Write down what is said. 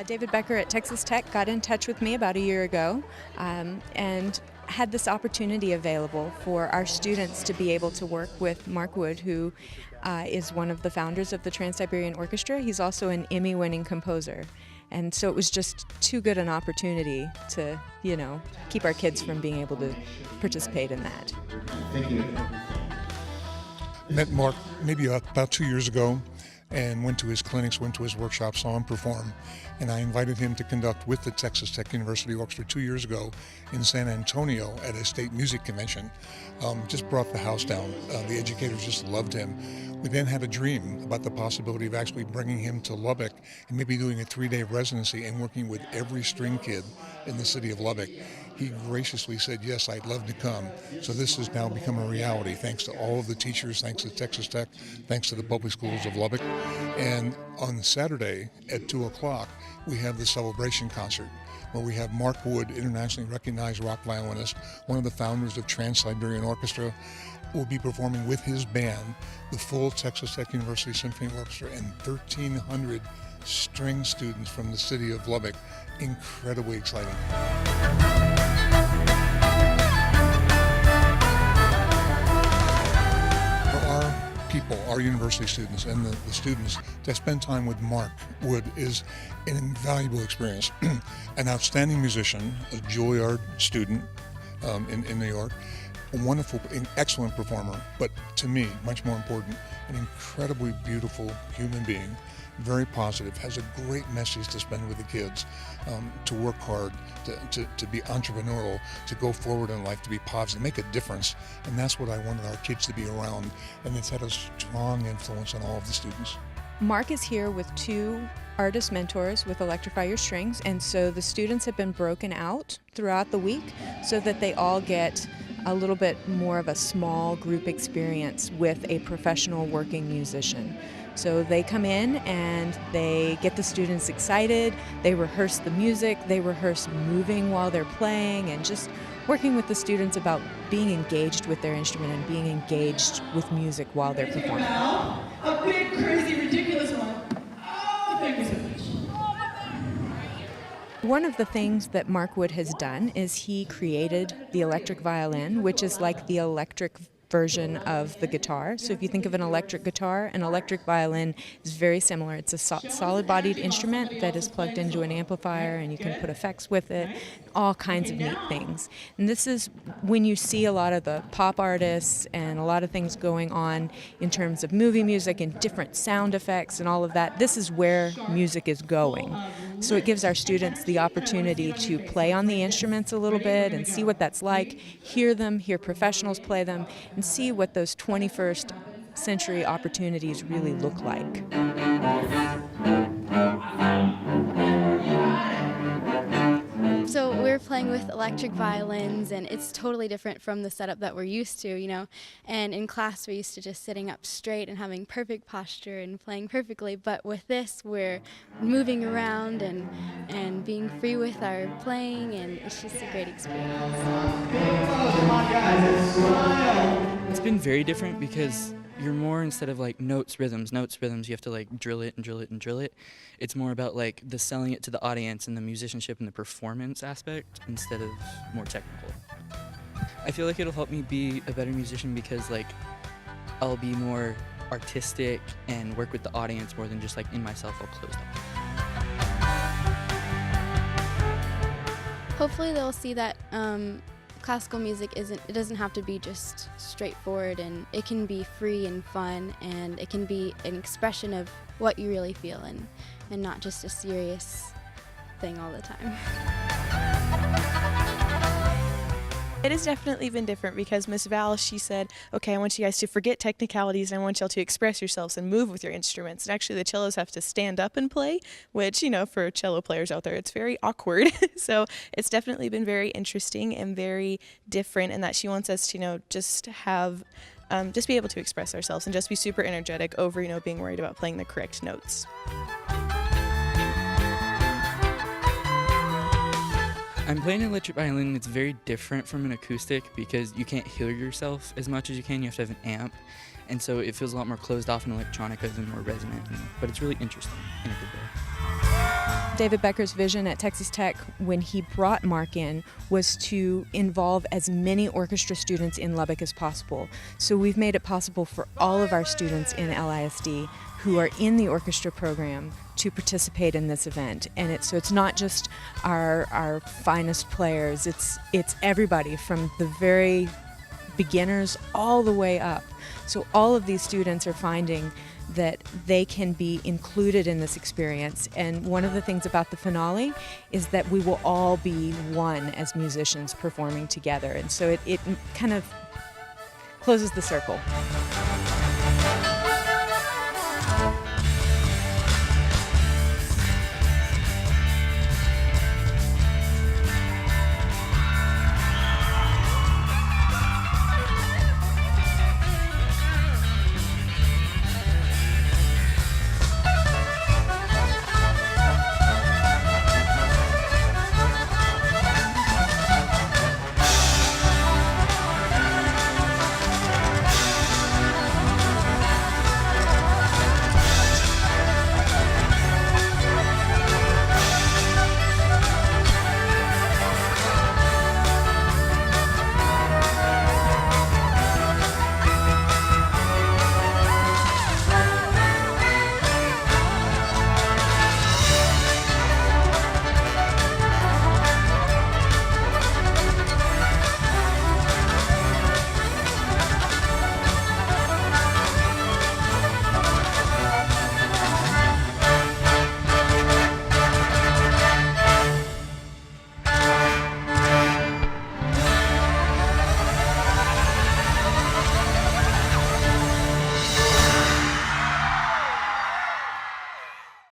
David Becker at Texas Tech got in touch with me about a year ago and had this opportunity available for our students to be able to work with Mark Wood, who is one of the founders of the Trans-Siberian Orchestra. He's also an Emmy-winning composer. And so it was just too good an opportunity to, keep our kids from being able to participate in that. Thank you. Met Mark maybe about 2 years ago and went to his clinics, went to his workshops, saw him perform, and I invited him to conduct with the Texas Tech University Orchestra 2 years ago in San Antonio at a state music convention. Just brought the house down. The educators just loved him. We then had a dream about the possibility of actually bringing him to Lubbock and maybe doing a 3-day residency and working with every string kid in the city of Lubbock. He graciously said, yes, I'd love to come. So this has now become a reality, thanks to all of the teachers, thanks to Texas Tech, thanks to the public schools of Lubbock. And on Saturday at 2 o'clock, we have the celebration concert, where we have Mark Wood, internationally recognized rock violinist, one of the founders of Trans-Siberian Orchestra, will be performing with his band, the full Texas Tech University Symphony Orchestra, and 1,300 string students from the city of Lubbock. Incredibly exciting. People, our university students and the students, to spend time with Mark Wood is an invaluable experience. An outstanding musician, a Juilliard student in New York, a wonderful, excellent performer, but to me, much more important, an incredibly beautiful human being, very positive, has a great message to spend with the kids, to work hard, to be entrepreneurial, to go forward in life, to be positive, make a difference. And that's what I wanted our kids to be around. And it's had a strong influence on all of the students. Mark is here with 2 artist mentors with Electrify Your Strings, and so the students have been broken out throughout the week so that they all get a little bit more of a small group experience with a professional working musician. So they come in and they get the students excited, they rehearse the music, they rehearse moving while they're playing, and just working with the students about being engaged with their instrument and being engaged with music while they're performing. Now, a big, crazy, ridiculous one. Oh, thank you so much. One of the things that Mark Wood has done is he created the electric violin, which is like the electric version of the guitar. So if you think of an electric guitar, an electric violin is very similar. It's a solid-bodied instrument that is plugged into an amplifier, and you can put effects with it, all kinds of neat things. And this is when you see a lot of the pop artists and a lot of things going on in terms of movie music and different sound effects and all of that. This is where music is going. So it gives our students the opportunity to play on the instruments a little bit and see what that's like, hear them, hear professionals play them, and see what those 21st century opportunities really look like. So we're playing with electric violins, and it's totally different from the setup that we're used to, And in class, we're used to just sitting up straight and having perfect posture and playing perfectly. But with this, we're moving around and being free with our playing, and it's just a great experience. It's been very different because you're more, instead of like notes, rhythms, you have to like drill it and drill it and drill it. It's more about like the selling it to the audience and the musicianship and the performance aspect instead of more technical. I feel like it'll help me be a better musician because like I'll be more artistic and work with the audience more than just like in myself all closed up. Hopefully they'll see that classical music doesn't have to be just straightforward, and it can be free and fun, and it can be an expression of what you really feel, and not just a serious thing all the time. It has definitely been different because Miss Val, she said, okay, I want you guys to forget technicalities and I want y'all to express yourselves and move with your instruments. And actually the cellos have to stand up and play, which, for cello players out there, it's very awkward. So it's definitely been very interesting and very different in that she wants us to, just have, just be able to express ourselves and just be super energetic over, being worried about playing the correct notes. I'm playing an electric violin. It's very different from an acoustic because you can't hear yourself as much as you can. You have to have an amp, and so it feels a lot more closed off and electronic and more resonant, but it's really interesting in a good way. David Becker's vision at Texas Tech when he brought Mark in was to involve as many orchestra students in Lubbock as possible. So we've made it possible for all of our students in LISD who are in the orchestra program to participate in this event. And it's not just our finest players, it's everybody from the very beginners all the way up. So all of these students are finding that they can be included in this experience. And one of the things about the finale is that we will all be one as musicians performing together. And so it kind of closes the circle.